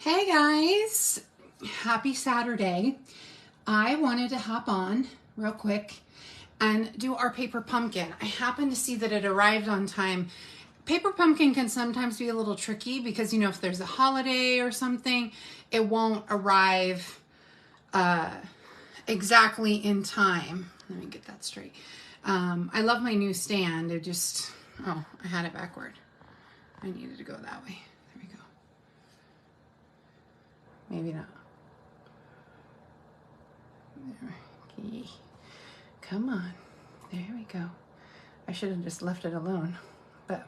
Hey guys, happy Saturday. I wanted to hop on real quick and do our paper pumpkin. I happened to see that it arrived on time. Paper pumpkin can sometimes be a little tricky because, you know, if there's a holiday or something, it won't arrive exactly in time. Let me get that straight. I love my new stand. It just, oh, I had it backward. I needed to go that way. There we go. Maybe not. There. Come on. There we go. I should have just left it alone. But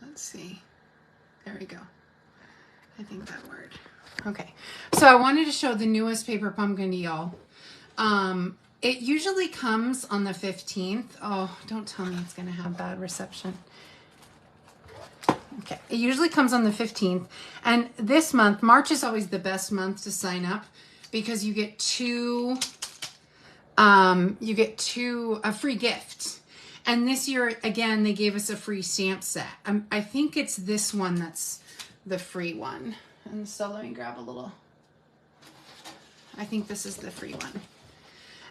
let's see. There we go. I think that worked. Okay. So I wanted to show the newest paper pumpkin to y'all. It usually comes on the 15th. Oh, don't tell me it's going to have bad reception. Okay, it usually comes on the 15th. And this month, March is always the best month to sign up because you get a free gift. And this year, again, they gave us a free stamp set. I think it's this one that's the free one. And so let me grab a little. I think this is the free one.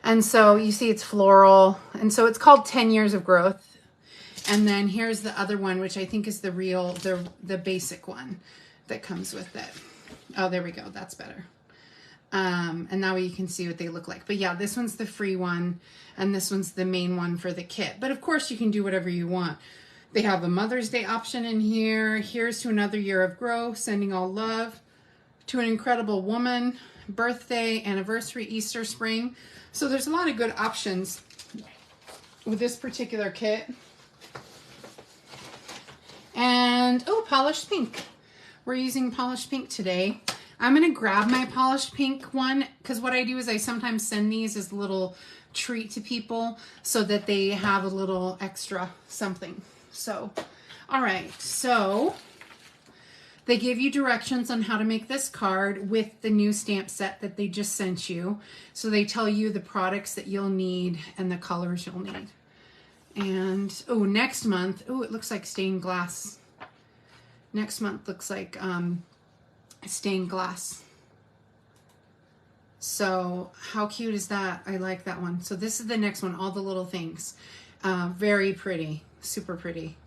And so you see it's floral. And so it's called 10 Years of Growth. And then here's the other one, which I think is the real, the basic one that comes with it. Oh, there we go. That's better. And now you can see what they look like. But yeah, this one's the free one. And this one's the main one for the kit. But of course you can do whatever you want. They have a Mother's Day option in here. Here's to another year of growth, sending all love to an incredible woman, birthday, anniversary, Easter, spring. So there's a lot of good options with this particular kit. And, oh, polished pink. We're using polished pink today. I'm going to grab my polished pink one because what I do is I sometimes send these as a little treat to people so that they have a little extra something. So, all right. So they give you directions on how to make this card with the new stamp set that they just sent you. So they tell you the products that you'll need and the colors you'll need. And, oh, next month, oh, it looks like stained glass. Next month looks like stained glass. So how cute is that? I like that one. So this is the next one, all the little things. Very pretty, super pretty.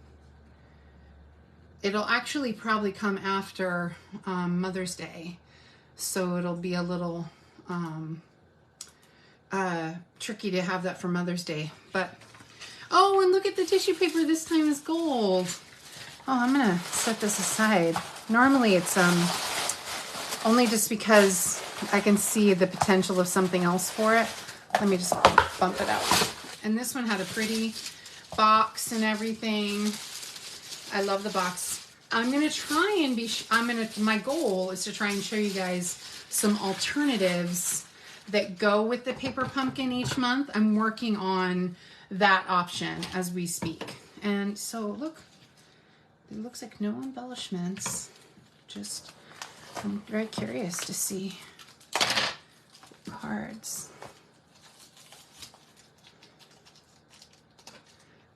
It'll actually probably come after Mother's Day. So it'll be a little tricky to have that for Mother's Day. But, oh, and look at the tissue paper. This time is gold. Oh, I'm going to set this aside. Normally it's only just because I can see the potential of something else for it. Let me just bump it out. And this one had a pretty box and everything. I love the box. I'm going to try and my goal is to try and show you guys some alternatives that go with the paper pumpkin each month. I'm working on that option as we speak. And so look, it looks like no embellishments. Just, I'm very curious to see cards.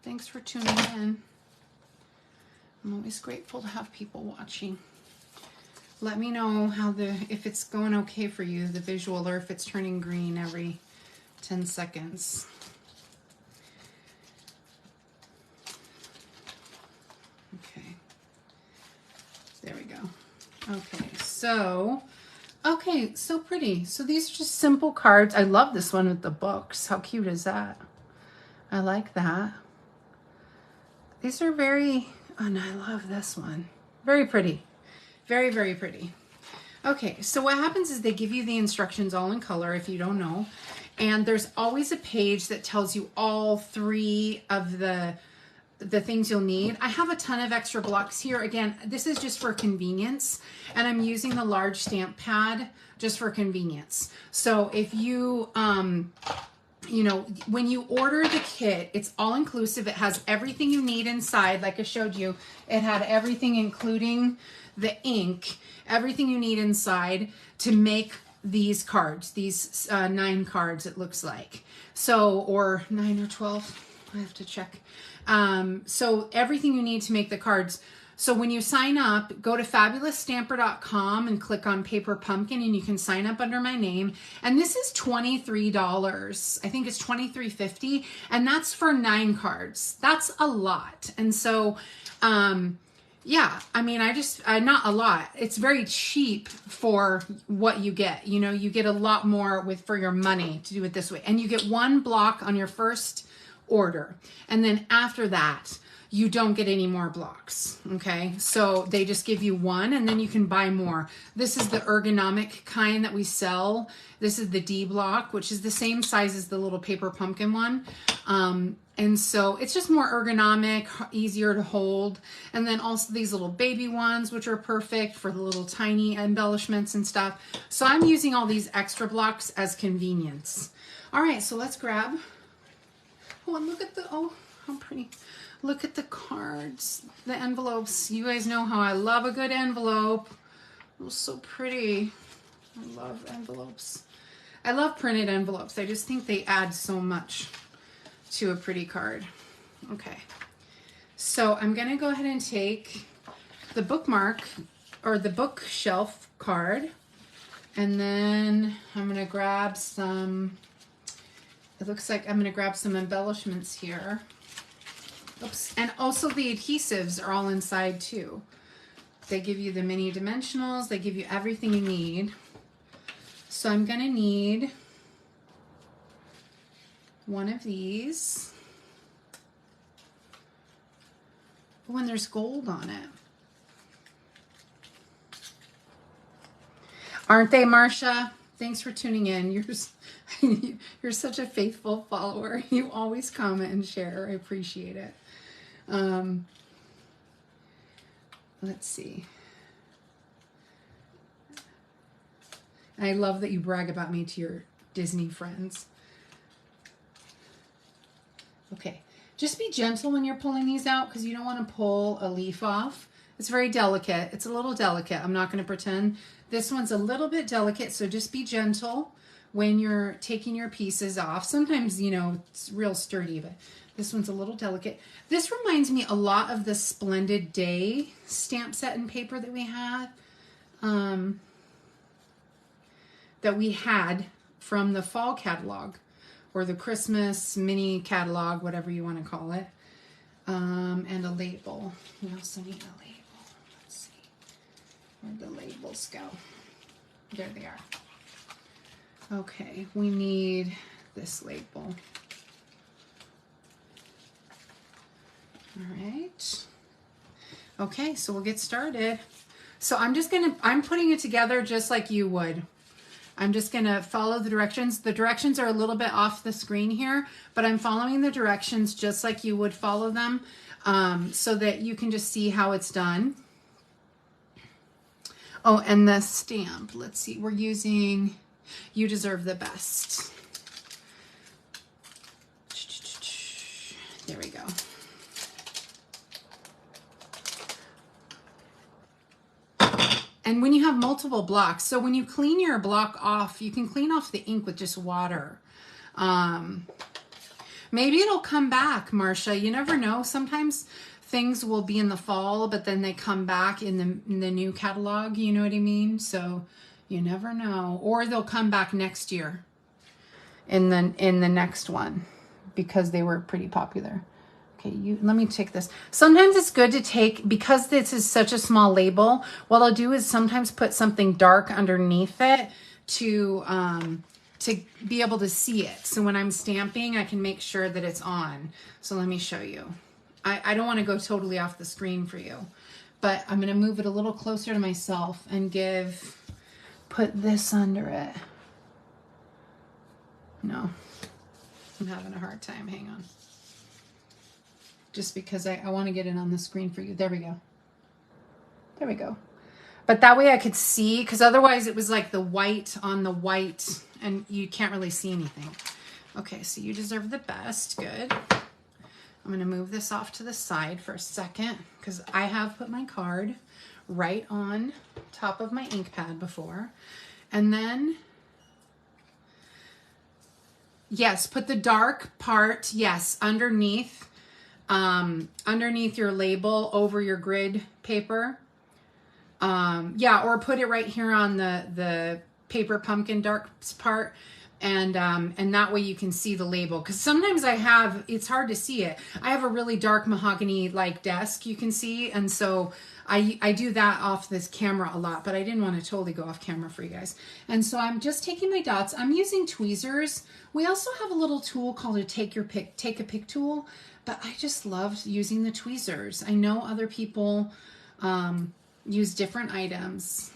Thanks for tuning in. I'm always grateful to have people watching. Let me know if it's going okay for you, the visual, or if it's turning green every 10 seconds. Okay. There we go. Okay, so pretty. So these are just simple cards. I love this one with the books. How cute is that? I like that. These are very, oh, and I love this one. Very pretty. Very, very pretty. Okay, so what happens is they give you the instructions all in color if you don't know. And there's always a page that tells you all three of the things you'll need. I have a ton of extra blocks here. Again, this is just for convenience, and I'm using the large stamp pad just for convenience. So if you, you know, when you order the kit, it's all inclusive. It has everything you need inside. Like I showed you, it had everything, including the ink, everything you need inside to make these cards, these 9 cards, it looks like. So, or 9 or 12. I have to check. So everything you need to make the cards. So when you sign up, go to FabulousStamper.com and click on Paper Pumpkin, and you can sign up under my name. And this is $23. I think it's $23.50, and that's for 9 cards. That's a lot. And so, yeah, I mean, not a lot. It's very cheap for what you get. You know, you get a lot more for your money to do it this way. And you get 1 block on your first order. And then after that, you don't get any more blocks. Okay. So they just give you 1, and then you can buy more. This is the ergonomic kind that we sell. This is the D block, which is the same size as the little Paper Pumpkin one. And so it's just more ergonomic, easier to hold. And then also these little baby ones, which are perfect for the little tiny embellishments and stuff. So I'm using all these extra blocks as convenience. All right, so let's grab. Oh, and look at oh, how pretty. Look at the cards, the envelopes. You guys know how I love a good envelope. It was so pretty. I love envelopes. I love printed envelopes. I just think they add so much to a pretty card. Okay. So I'm going to go ahead and take the bookmark or the bookshelf card, and then I'm going to grab some, it looks like I'm going to grab some embellishments here. Oops. And also the adhesives are all inside too. They give you the mini dimensionals. They give you everything you need. So I'm going to need one of these. Oh, and there's gold on it. Aren't they, Marcia? Thanks for tuning in. You're such a faithful follower. You always comment and share. I appreciate it. Let's see. I love that you brag about me to your Disney friends. Okay, just be gentle when you're pulling these out, because you don't want to pull a leaf off. It's very delicate. It's a little delicate. I'm not going to pretend. This one's a little bit delicate, so just be gentle when you're taking your pieces off. Sometimes, you know, it's real sturdy, but this one's a little delicate. This reminds me a lot of the Splendid Day stamp set and paper that we had. From the fall catalog, or the Christmas mini catalog, whatever you want to call it. And a label. We also need a label. Let's see. Where'd the labels go? There they are. Okay, we need this label. All right. Okay, so we'll get started. So I'm putting it together just like you would. I'm just going to follow the directions. The directions are a little bit off the screen here, but I'm following the directions just like you would follow them, so that you can just see how it's done. Oh, and the stamp. Let's see. We're using You Deserve the Best. There we go. And when you have multiple blocks, so when you clean your block off, you can clean off the ink with just water. Maybe it'll come back, Marcia. You never know. Sometimes things will be in the fall, but then they come back in the new catalog. You know what I mean? So you never know. Or they'll come back next year in the next one, because they were pretty popular. Okay, let me take this. Sometimes it's good to take, because this is such a small label, what I'll do is sometimes put something dark underneath it to be able to see it. So when I'm stamping, I can make sure that it's on. So let me show you. I don't want to go totally off the screen for you, but I'm going to move it a little closer to myself and put this under it. No, I'm having a hard time. Hang on. Just because I want to get it on the screen for you. There we go. There we go. But that way I could see, because otherwise it was like the white on the white and you can't really see anything. Okay, so You Deserve the Best. Good. I'm going to move this off to the side for a second, because I have put my card right on top of my ink pad before. And then Yes, put the dark part, yes, underneath your label over your grid paper. Yeah, or put it right here on the paper pumpkin dark part, and that way you can see the label. Because sometimes it's hard to see it. I have a really dark mahogany like desk, you can see, and so I do that off this camera a lot, but I didn't want to totally go off camera for you guys. And so I'm just taking my dots. I'm using tweezers. We also have a little tool called a take a pick tool, but I just loved using the tweezers. I know other people use different items.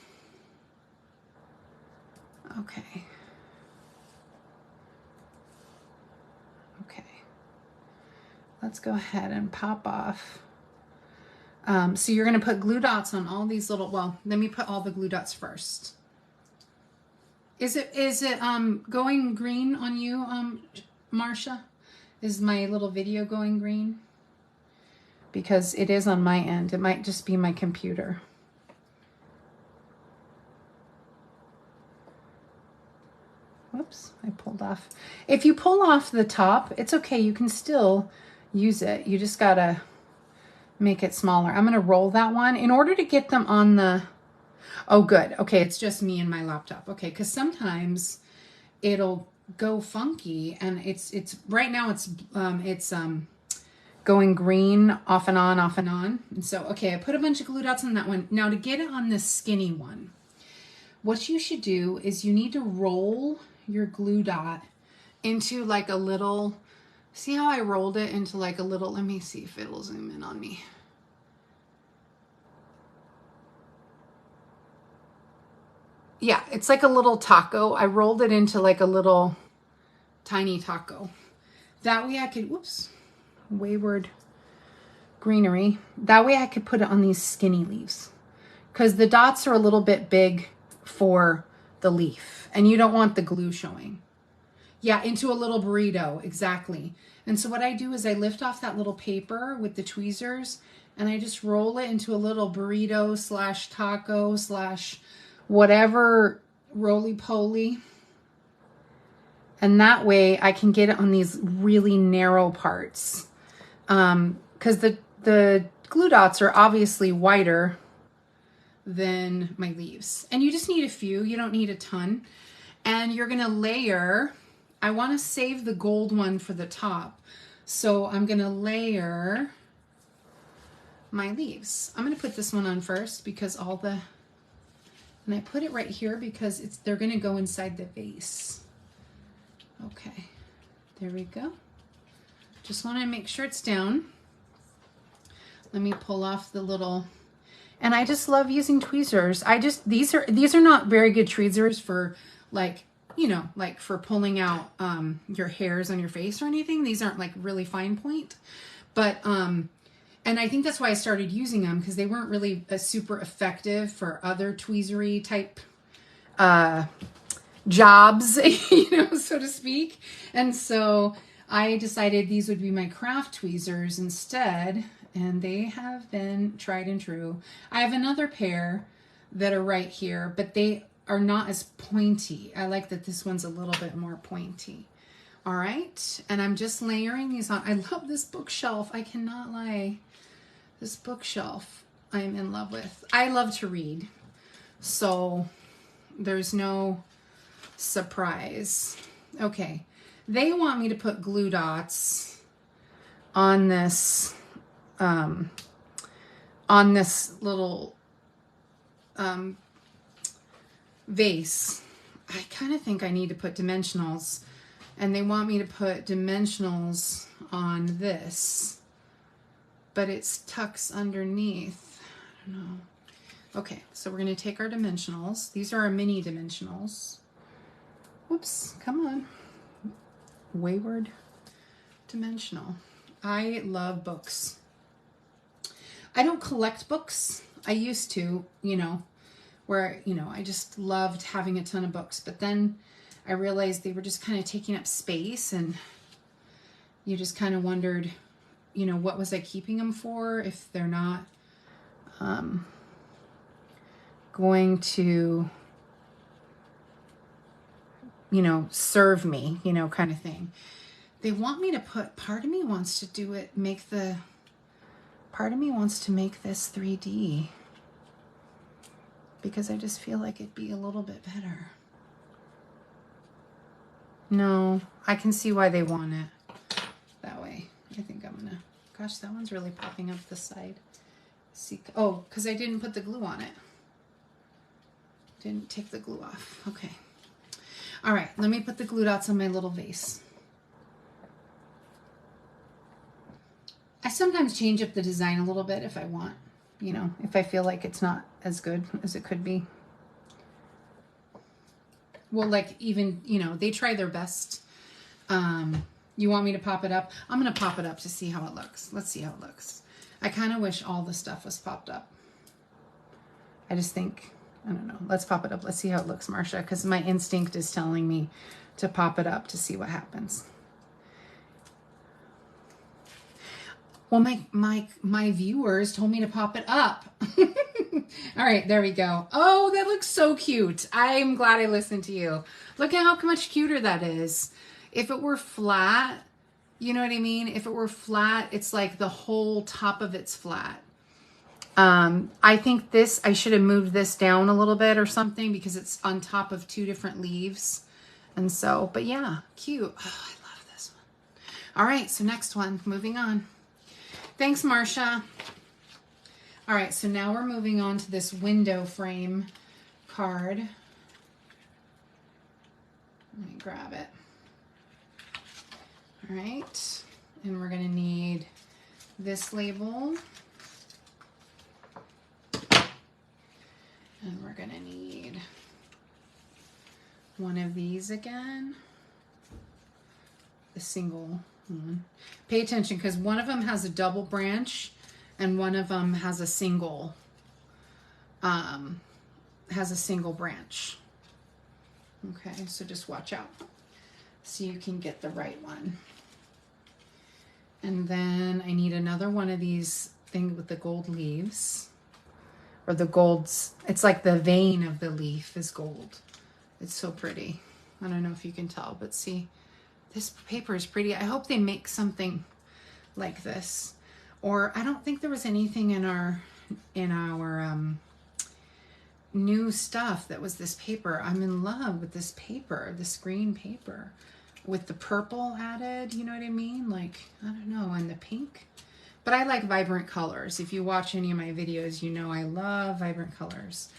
Okay. Okay. Let's go ahead and pop off. So you're going to put glue dots on all these little, well, let me put all the glue dots first. Is it going green on you, Marsha? Is my little video going green? Because it is on my end. It might just be my computer. Whoops, I pulled off. If you pull off the top, it's okay. You can still use it. You just gotta make it smaller. I'm gonna roll that one in order to get them on the, oh good. Okay, it's just me and my laptop. Okay, because sometimes it'll go funky, and it's right now it's going green off and on, off and on. And so, okay, I put a bunch of glue dots on that one. Now to get it on this skinny one, what you should do is you need to roll your glue dot into like a little, see how I rolled it into like a little, let me see if it'll zoom in on me. Yeah, it's like a little taco. I rolled it into like a little tiny taco. That way I could, whoops, wayward greenery. That way I could put it on these skinny leaves, because the dots are a little bit big for the leaf and you don't want the glue showing. Yeah, into a little burrito, exactly. And so what I do is I lift off that little paper with the tweezers and I just roll it into a little burrito slash taco slash whatever roly-poly. And that way I can get it on these really narrow parts. Because the glue dots are obviously wider than my leaves. And you just need a few, you don't need a ton. And you're gonna layer, I wanna save the gold one for the top. So I'm gonna layer my leaves. I'm gonna put this one on first because and I put it right here because they're gonna go inside the vase. Okay, there we go. Just wanna make sure it's down. Let me pull off the little, and I just love using tweezers. These are not very good tweezers for like, you know, like for pulling out your hairs on your face or anything. These aren't like really fine point, but and I think that's why I started using them, because they weren't really super effective for other tweezery type jobs, you know, so to speak. And so I decided these would be my craft tweezers instead, and they have been tried and true. I have another pair that are right here, but they are not as pointy. I like that this one's a little bit more pointy. All right, and I'm just layering these on. I love this bookshelf. I cannot lie. This bookshelf I'm in love with. I love to read, so there's no surprise. Okay, they want me to put glue dots on this little vase. I kind of think I need to put dimensionals, and they want me to put dimensionals on this, but it's tucks underneath. I don't know. Okay, so we're going to take our dimensionals. These are our mini dimensionals. Whoops, come on. Wayward dimensional. I love books. I don't collect books. I used to, you know, where, you know, I just loved having a ton of books, but then I realized they were just kind of taking up space, and you just kind of wondered, you know, what was I keeping them for if they're not going to you know, serve me, you know, kind of thing. They want me to put, part of me wants to do it, part of me wants to make this 3D because I just feel like it'd be a little bit better. No, I can see why they want it that way. I think I'm gonna, gosh, that one's really popping up the side. See, oh, because I didn't put the glue on it. Didn't take the glue off. Okay. All right, let me put the glue dots on my little vase. I sometimes change up the design a little bit if I want, you know, if I feel like it's not as good as it could be. Well, like even, you know, they try their best. You want me to pop it up? I'm going to pop it up to see how it looks. Let's see how it looks. I kind of wish all the stuff was popped up. I just think, I don't know. Let's pop it up. Let's see how it looks, Marcia, because my instinct is telling me to pop it up to see what happens. Well, my viewers told me to pop it up. All right, there we go. Oh, that looks so cute. I'm glad I listened to you. Look at how much cuter that is. If it were flat, you know what I mean? If it were flat, it's like the whole top of it's flat. I think this, I should have moved this down a little bit or something because it's on top of two different leaves. And so, but yeah, cute. Oh, I love this one. All right, so next one, moving on. Thanks, Marcia. All right, so now we're moving on to this window frame card. Let me grab it. All right, and we're gonna need this label. And we're gonna need one of these again. The single one. Pay attention because one of them has a double branch and one of them has a single branch. Okay, so just watch out so you can get the right one. And then I need another one of these things with the gold leaves, or the golds. It's like the vein of the leaf is gold. It's so pretty. I don't know if you can tell, but see, this paper is pretty. I hope they make something like this. Or I don't think there was anything in our new stuff that was this paper. I'm in love with this paper, this green paper with the purple added, you know what I mean? Like, I don't know, and the pink. But I like vibrant colors. If you watch any of my videos, you know I love vibrant colors.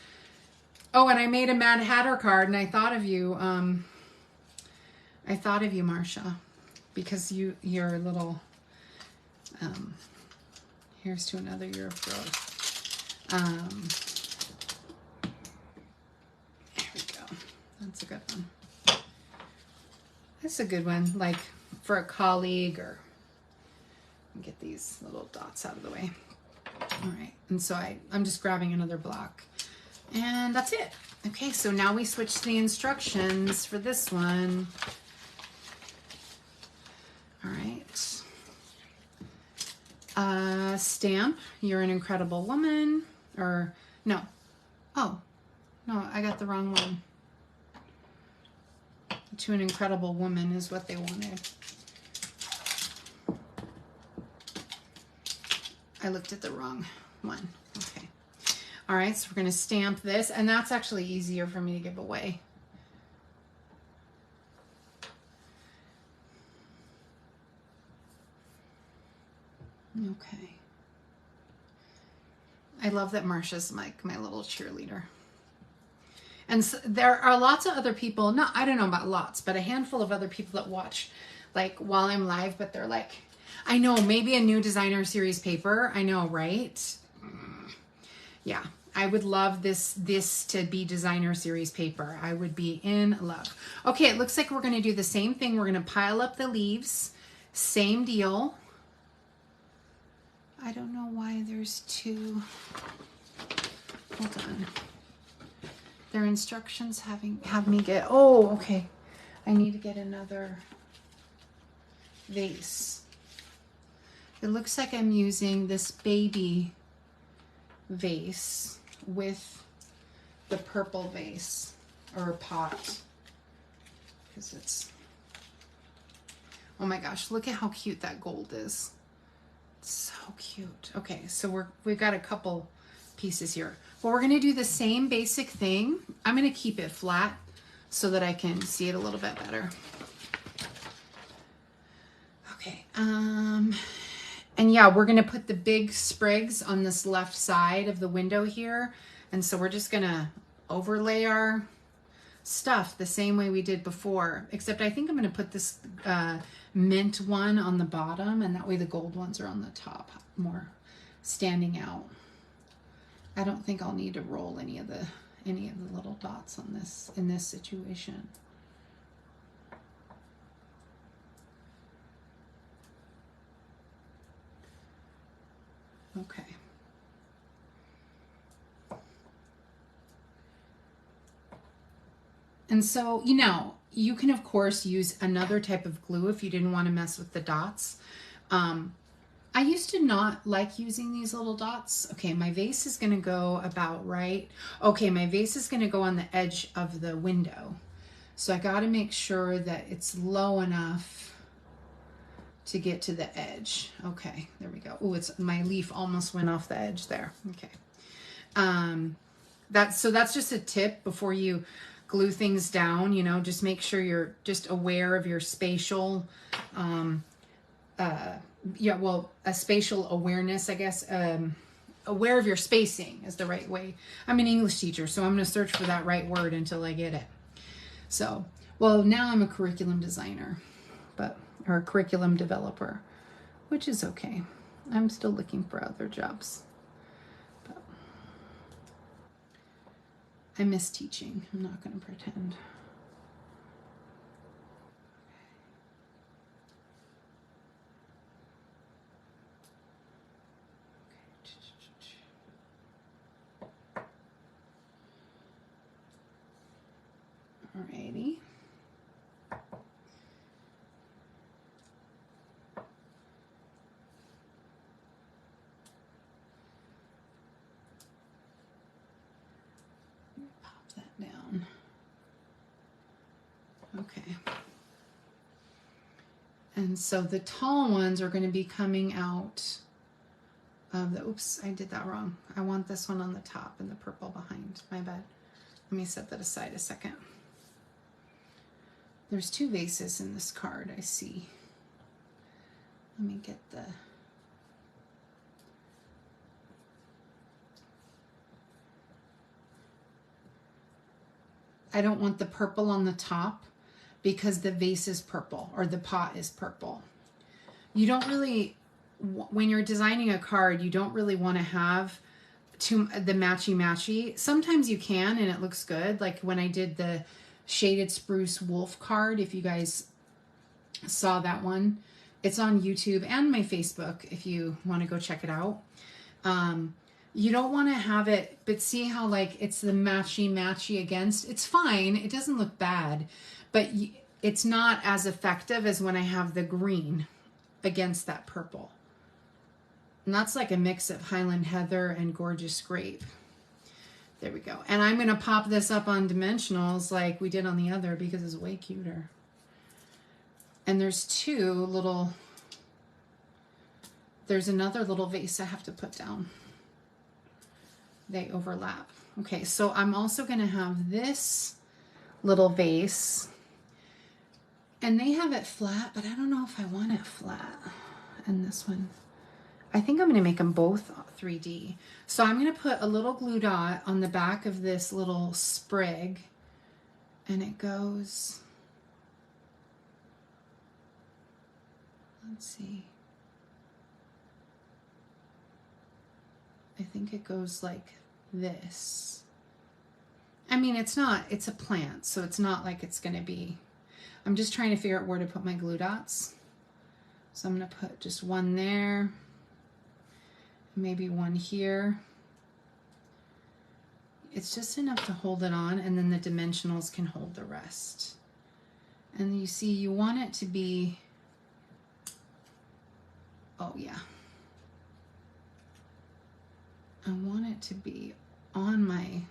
Oh, and I made a Mad Hatter card and I thought of you, Marcia, because your little, here's to another year of growth. There we go. That's a good one. That's a good one, like for a colleague, or get these little dots out of the way. All right, and so I'm just grabbing another block. And that's it. Okay, so now we switch to the instructions for this one. All right. Stamp, you're an incredible woman. Or, no. Oh, no, I got the wrong one. To an incredible woman is what they wanted. I looked at the wrong one. Okay. All right, so we're going to stamp this, and that's actually easier for me to give away. Okay. I love that Marcia's my little cheerleader. And so there are lots of other people, I don't know about lots, but a handful of other people that watch like while I'm live, but they're like, I know, maybe a new designer series paper. I know, right? Yeah, I would love this to be designer series paper. I would be in love. Okay, it looks like we're gonna do the same thing. We're gonna pile up the leaves, same deal. I don't know why there's two, hold on. Their instructions have me get, oh, okay. I need to get another vase. It looks like I'm using this baby vase with the purple vase or pot. because it's, oh my gosh, look at how cute that gold is. It's so cute. Okay, so we've got a couple pieces here. But we're gonna do the same basic thing. I'm gonna keep it flat so that I can see it a little bit better. Okay, and yeah, we're gonna put the big sprigs on this left side of the window here. And so we're just gonna overlay our stuff the same way we did before, except I think I'm gonna put this mint one on the bottom, and that way the gold ones are on the top, more standing out. I don't think I'll need to roll any of the little dots on this in this situation. Okay. And so, you know, you can of course use another type of glue if you didn't want to mess with the dots. I used to not like using these little dots. Okay, my vase is going to go about right. Okay, my vase is going to go on the edge of the window. So I got to make sure that it's low enough to get to the edge. Okay, there we go. Oh, it's my leaf almost went off the edge there. Okay. That's just a tip before you glue things down, you know, just make sure you're just aware of your spatial a spatial awareness, I guess. Aware of your spacing is the right way. I'm an English teacher, so I'm going to search for that right word until I get it. So, well, now I'm a curriculum designer, or a curriculum developer, which is okay. I'm still looking for other jobs. But I miss teaching. I'm not going to pretend. Alrighty. Pop that down. Okay. And so the tall ones are going to be coming out of the, oops, I did that wrong. I want this one on the top and the purple behind. My bad. Let me set that aside a second. There's two vases in this card, I see. Let me get the... I don't want the purple on the top because the vase is purple, or the pot is purple. You don't really, when you're designing a card, you don't really want to have the matchy-matchy. Sometimes you can and it looks good. Like when I did the Shaded Spruce Wolf card, if you guys saw that one, it's on YouTube and my Facebook if you want to go check it out. You don't want to have it, but see how like it's the matchy against. It's fine. It doesn't look bad, but it's not as effective as when I have the green against that purple. And that's like a mix of Highland Heather and Gorgeous Grape. There we go. And I'm going to pop this up on dimensionals like we did on the other because it's way cuter. And there's there's another little vase I have to put down. They overlap. Okay, so I'm also going to have this little vase. And they have it flat, but I don't know if I want it flat. And this one. I think I'm going to make them both 3D. So I'm going to put a little glue dot on the back of this little sprig. And it goes... Let's see. I think it goes like this. I mean, it's a plant, so it's not like it's going to be... I'm just trying to figure out where to put my glue dots. So I'm going to put just one there. Maybe one here. It's just enough to hold it on, and then the dimensionals can hold the rest. And you see, you want it to be... Oh, yeah. I want it to be on my,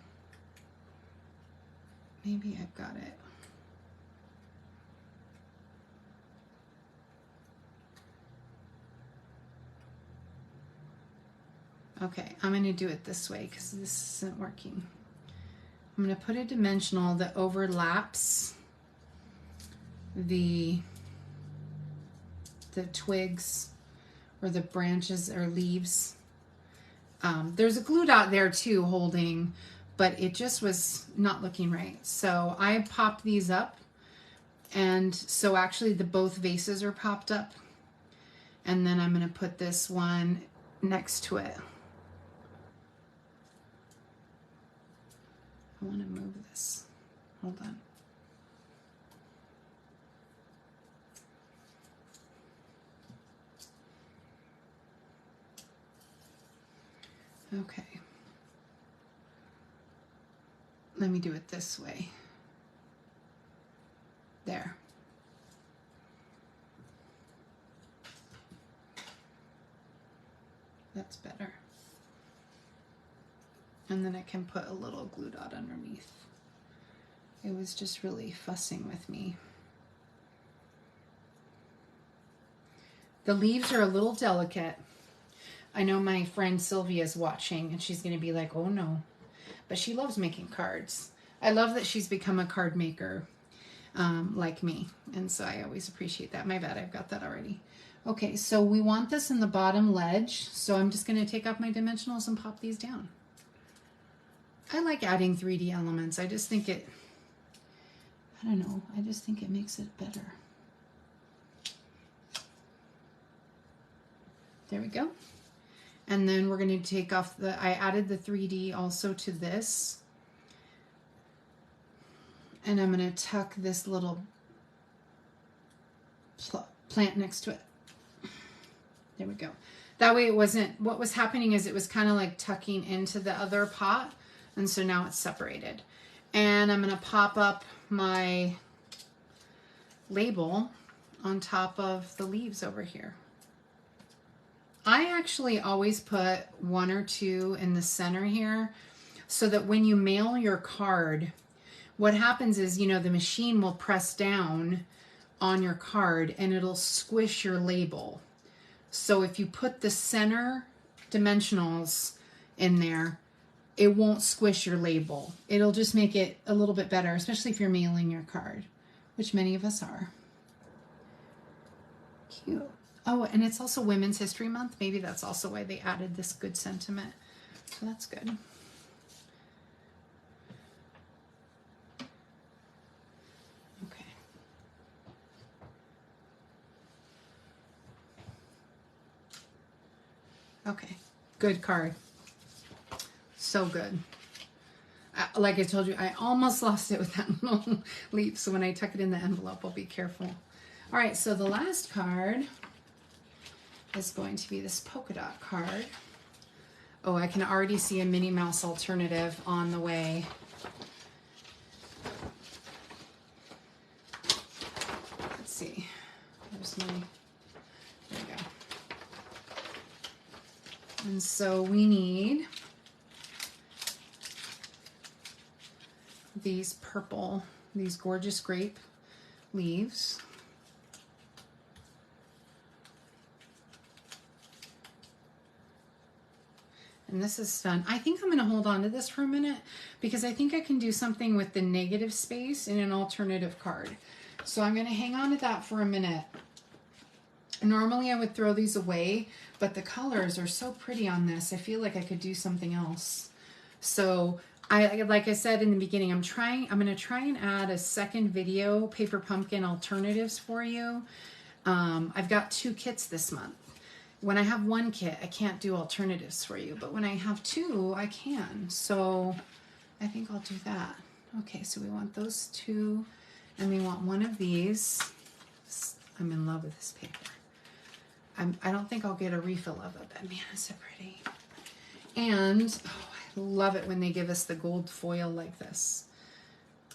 maybe I've got it. Okay, I'm going to do it this way because this isn't working. I'm going to put a dimensional that overlaps the twigs or the branches or leaves. There's a glue dot there too holding, but it just was not looking right. So I popped these up, and so actually both vases are popped up. And then I'm going to put this one next to it. I want to move this. Hold on. Okay. Let me do it this way. There. That's better. And then I can put a little glue dot underneath. It was just really fussing with me. The leaves are a little delicate. I know my friend Sylvia's watching and she's going to be like, oh no. But she loves making cards. I love that she's become a card maker like me. And so I always appreciate that. My bad, I've got that already. Okay, so we want this in the bottom ledge. So I'm just going to take off my dimensionals and pop these down. I like adding 3D elements. I just think it, I don't know, I just think it makes it better. There we go. And then we're going to take off I added the 3D also to this. And I'm going to tuck this little plant next to it. There we go. That way it wasn't, what was happening is it was kind of like tucking into the other pot. And so now it's separated. And I'm going to pop up my label on top of the leaves over here. I actually always put 1 or 2 in the center here so that when you mail your card, what happens is, you know, the machine will press down on your card and it'll squish your label. So if you put the center dimensionals in there, it won't squish your label. It'll just make it a little bit better, especially if you're mailing your card, which many of us are. Cute. Oh, and it's also Women's History Month. Maybe that's also why they added this good sentiment. So that's good. Okay. Okay, good card. So good. Like I told you, I almost lost it with that little leaf. So when I tuck it in the envelope, I'll be careful. All right, so the last card is going to be this polka dot card. Oh, I can already see a Minnie Mouse alternative on the way. Let's see. There's my, there we go. And so we need these purple, these gorgeous grape leaves. And this is fun. I think I'm going to hold on to this for a minute because I think I can do something with the negative space in an alternative card. So I'm going to hang on to that for a minute. Normally I would throw these away, but the colors are so pretty on this. I feel like I could do something else. So like I said in the beginning, I'm going to try and add a second video, Paper Pumpkin alternatives for you. I've got 2 kits this month. When I have 1 kit, I can't do alternatives for you, but when I have 2, I can. So I think I'll do that. Okay, so we want those 2, and we want 1 of these. I'm in love with this paper. I don't think I'll get a refill of it, but man, it's so pretty. And oh, I love it when they give us the gold foil like this.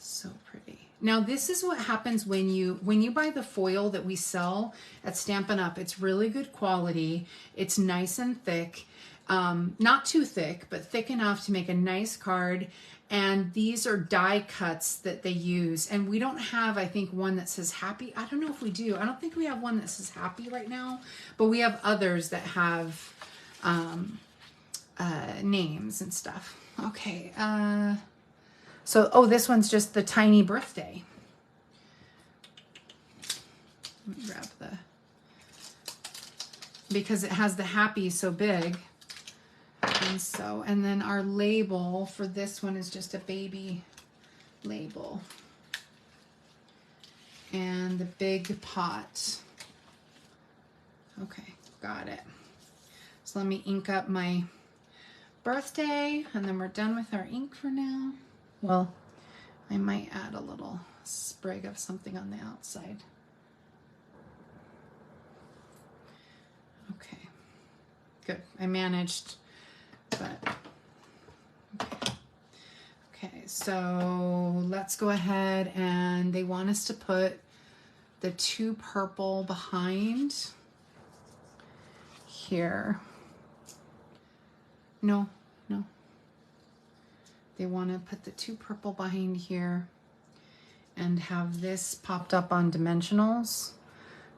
So pretty. Now this is what happens when you buy the foil that we sell at Stampin' Up. It's really good quality. It's nice and thick. Not too thick, but thick enough to make a nice card. And these are die cuts that they use. And we don't have, I think, one that says happy. I don't know if we do. I don't think we have one that says happy right now, but we have others that have names and stuff. Okay. So, oh, this one's just the tiny birthday. Let me grab because it has the happy so big. And then our label for this one is just a baby label. And the big pot. Okay, got it. So let me ink up my birthday, and then we're done with our ink for now. Well, I might add a little sprig of something on the outside. Okay, good. I managed, but okay. Okay, so let's go ahead, and they want us to put the 2 purple behind here. No. They want to put the 2 purple behind here and have this popped up on dimensionals.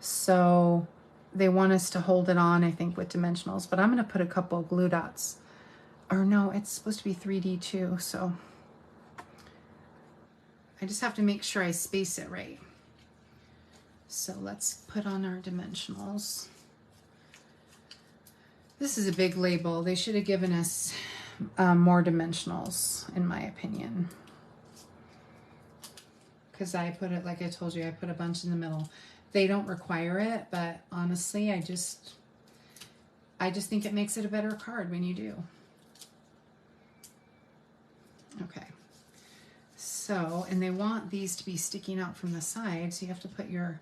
So they want us to hold it on, I think, with dimensionals, but I'm going to put a couple of glue dots. Or no, it's supposed to be 3D too, so I just have to make sure I space it right. So let's put on our dimensionals. This is a big label. They should have given us more dimensionals, in my opinion. Because I put it, like I told you, I put a bunch in the middle. They don't require it, but honestly, I just think it makes it a better card when you do. Okay. So, and they want these to be sticking out from the side, so you have to put your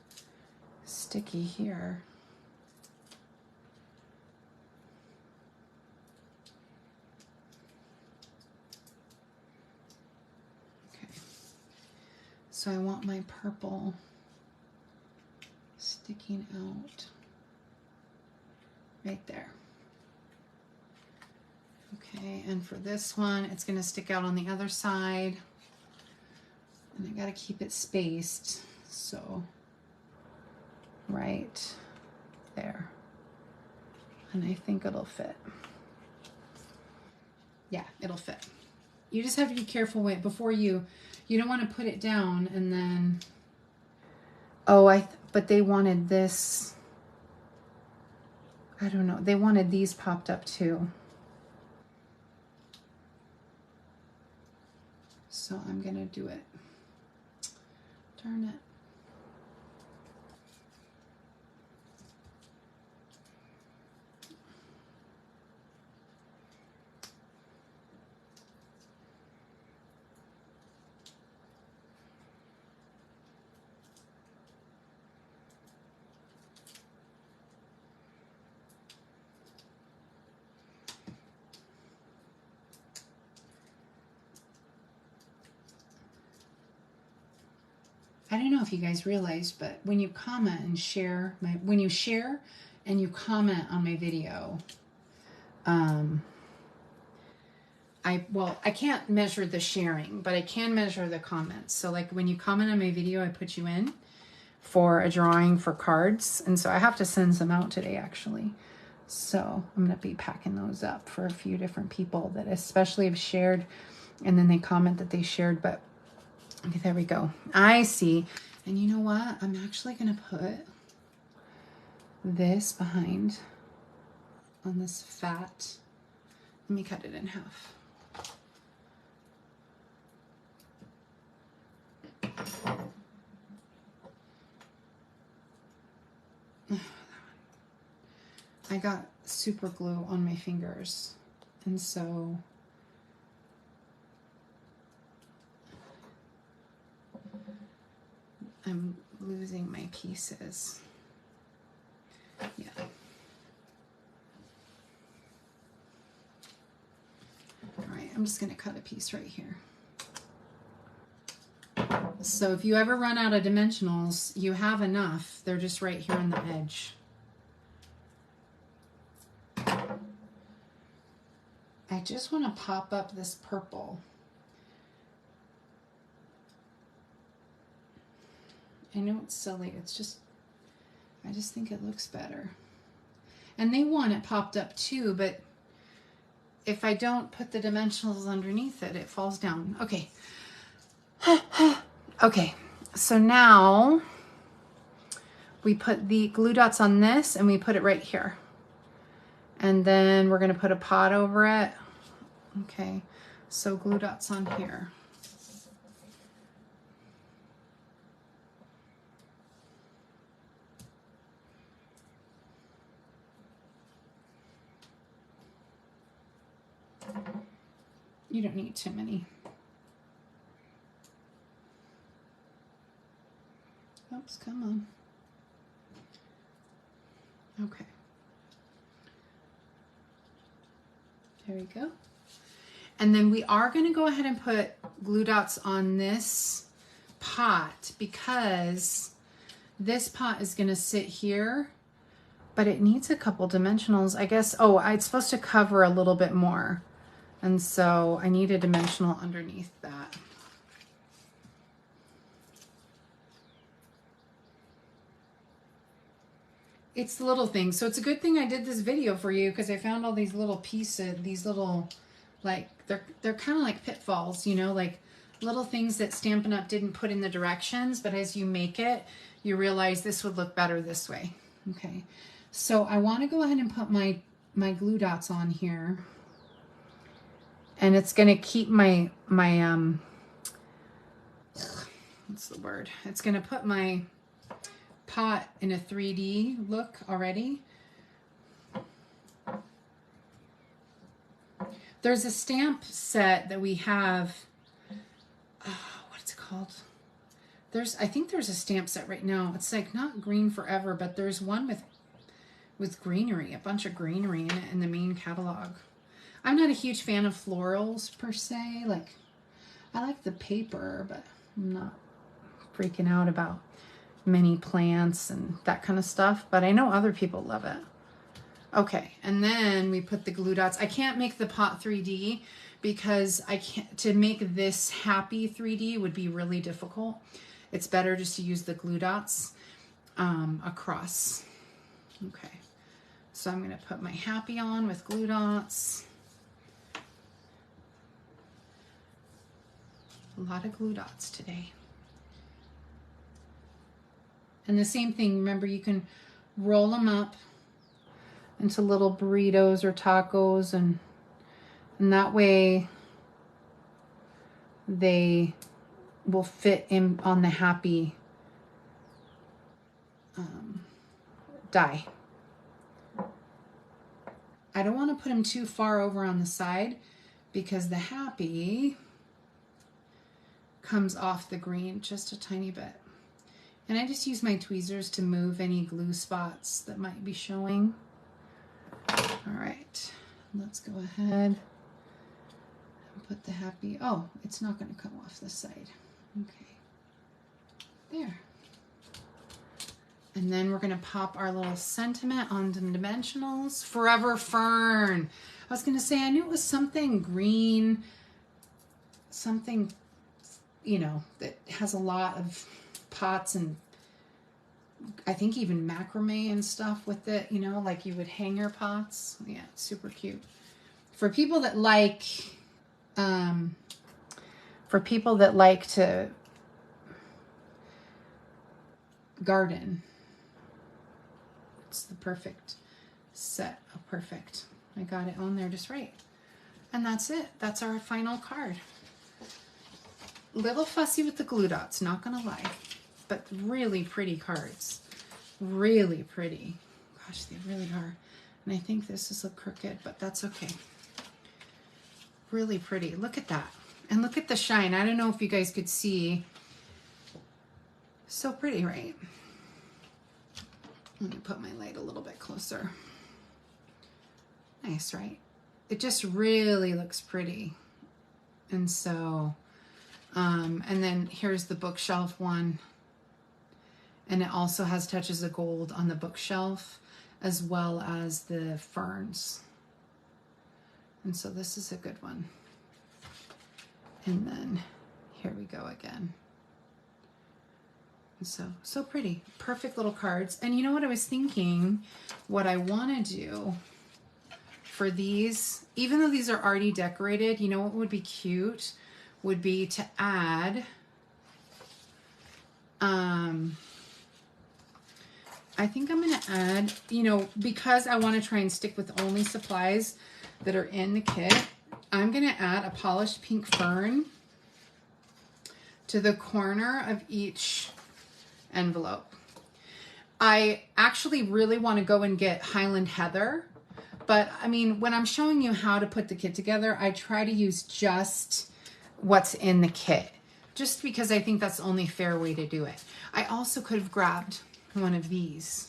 sticky here. So I want my purple sticking out right there. Okay, and for this one, it's going to stick out on the other side. And I got to keep it spaced. So right there. And I think it'll fit. Yeah, it'll fit. You just have to be careful with before you don't want to put it down and then, oh, but they wanted this, I don't know, they wanted these popped up too. So I'm gonna do it. Darn it. I don't know if you guys realized, but when you comment and share when you share and you comment on my video, I can't measure the sharing, but I can measure the comments. So like when you comment on my video, I put you in for a drawing for cards. And so I have to send some out today, actually. So I'm going to be packing those up for a few different people that especially have shared, and then they comment that they shared, but okay, there we go. I see. And you know what? I'm actually going to put this behind on this fat. Let me cut it in half. I got super glue on my fingers, and so I'm losing my pieces. Yeah. All right, I'm just going to cut a piece right here. So if you ever run out of dimensionals, you have enough. They're just right here on the edge. I just want to pop up this purple. I know it's silly. It's just, I just think it looks better. And they want it popped up too, but if I don't put the dimensionals underneath it, it falls down. Okay. Okay, so now we put the glue dots on this and we put it right here. And then we're gonna put a pot over it. Okay, so glue dots on here. You don't need too many. Oops, come on. Okay. There we go. And then we are going to go ahead and put glue dots on this pot because this pot is going to sit here, but it needs a couple dimensionals, I guess. Oh, it's supposed to cover a little bit more. And so I need a dimensional underneath that. It's the little things. So it's a good thing I did this video for you because I found all these little pieces, these little, like, they're kind of like pitfalls, you know, like little things that Stampin' Up! Didn't put in the directions, but as you make it, you realize this would look better this way. Okay, so I want to go ahead and put my glue dots on here. And it's going to keep my what's the word? It's going to put my pot in a 3D look already. There's a stamp set that we have. What's it called? I think there's a stamp set right now. It's like not Green Forever, but there's one with greenery, a bunch of greenery in it in the main catalog. I'm not a huge fan of florals per se. Like, I like the paper, but I'm not freaking out about mini plants and that kind of stuff. But I know other people love it. Okay, and then we put the glue dots. I can't make the pot 3D because to make this happy 3D would be really difficult. It's better just to use the glue dots across. Okay, so I'm gonna put my happy on with glue dots. A lot of glue dots today. And the same thing, remember you can roll them up into little burritos or tacos and that way they will fit in on the happy die. I don't want to put them too far over on the side because the happy comes off the green just a tiny bit. And I just use my tweezers to move any glue spots that might be showing. All right, let's go ahead and put the happy, oh, it's not going to come off this side. Okay, there. And then we're going to pop our little sentiment on the dimensionals. Forever Fern. I was going to say, I knew it was something green, something, you know, that has a lot of pots and I think even macrame and stuff with it, you know, like you would hang your pots. Yeah, super cute. For people that like, to garden, it's the perfect set. Oh, perfect. I got it on there just right. And that's it. That's our final card. Little fussy with the glue dots, not gonna lie, but really pretty cards. Really pretty. Gosh, they really are. And I think this is a crooked, but that's okay. Really pretty. Look at that. And look at the shine. I don't know if you guys could see. So pretty, right? Let me put my light a little bit closer. Nice, right? It just really looks pretty. And so, and then here's the bookshelf one. And it also has touches of gold on the bookshelf as well as the ferns. And so this is a good one. And then here we go again. And so pretty. Perfect little cards. And you know what I was thinking? What I want to do for these, even though these are already decorated, you know what would be cute? Would be to add, I think I'm going to add, you know, because I want to try and stick with only supplies that are in the kit, I'm going to add a polished pink fern to the corner of each envelope. I actually really want to go and get Highland Heather, but I mean, when I'm showing you how to put the kit together, I try to use just what's in the kit, just because I think that's the only fair way to do it. I also could have grabbed one of these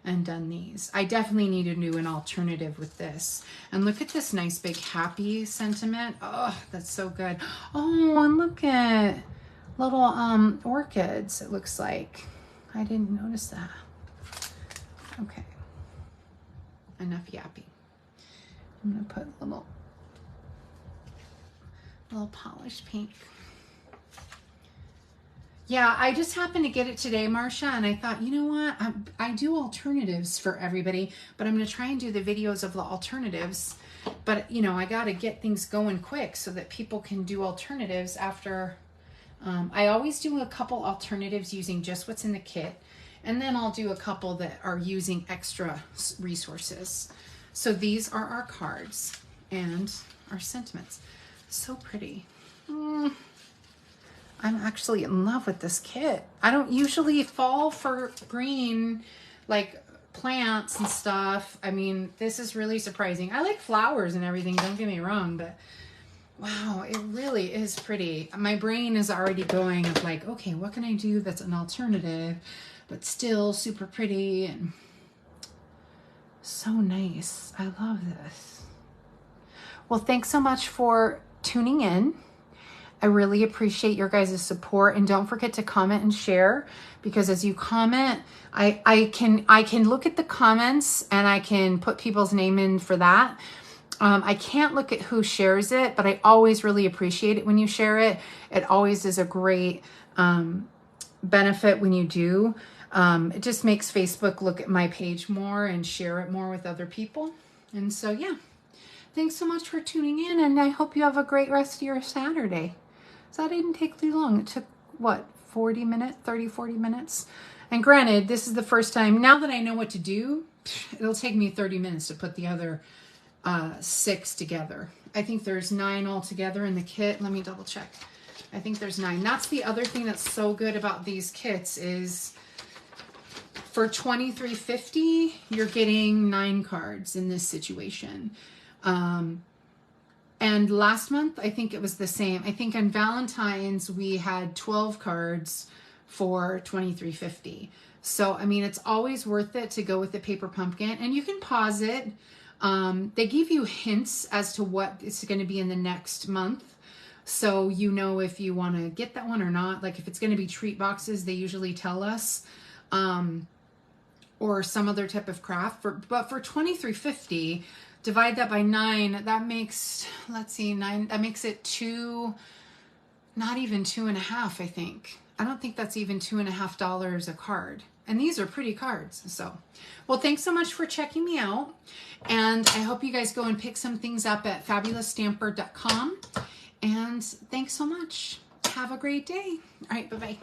and done these. I definitely need to do an alternative with this. And look at this nice big happy sentiment. Oh, that's so good. Oh, and look at little orchids, it looks like. I didn't notice that. Okay, enough yapping. I'm gonna put a little polished pink. Yeah, I just happened to get it today, Marcia, and I thought, you know what? I do alternatives for everybody, but I'm going to try and do the videos of the alternatives. But, you know, I got to get things going quick so that people can do alternatives after. I always do a couple alternatives using just what's in the kit, and then I'll do a couple that are using extra resources. So these are our cards and our sentiments. So pretty. I'm actually in love with this kit. I don't usually fall for green, like plants and stuff. I mean, this is really surprising. I like flowers and everything, don't get me wrong, but wow, it really is pretty. My brain is already going of like, okay, what can I do that's an alternative, but still super pretty and so nice. I love this. Well, thanks so much for tuning in. I really appreciate your guys' support, and don't forget to comment and share, because as you comment, I can look at the comments and I can put people's name in for that. I can't look at who shares it, but I always really appreciate it when you share it. It always is a great benefit when you do. It just makes Facebook look at my page more and share it more with other people. And so, yeah, thanks so much for tuning in, and I hope you have a great rest of your Saturday. So that didn't take too long. It took, what, 40 minutes, 30, 40 minutes? And granted, this is the first time. Now that I know what to do, it'll take me 30 minutes to put the other 6 together. I think there's 9 altogether in the kit. Let me double check. I think there's 9. That's the other thing that's so good about these kits is for $23.50, you're getting 9 cards in this situation. And last month, I think it was the same. I think on Valentine's, we had 12 cards for $23.50. So, I mean, it's always worth it to go with the paper pumpkin. And you can pause it. They give you hints as to what is going to be in the next month. So you know if you want to get that one or not. Like if it's going to be treat boxes, they usually tell us. Or some other type of craft. But for $23.50... divide that by 9, that makes, let's see, 9, that makes it 2, not even 2.5, I think. I don't think that's even $2.50 a card. And these are pretty cards. So, well, thanks so much for checking me out. And I hope you guys go and pick some things up at fabulousstamper.com. And thanks so much. Have a great day. All right, bye-bye.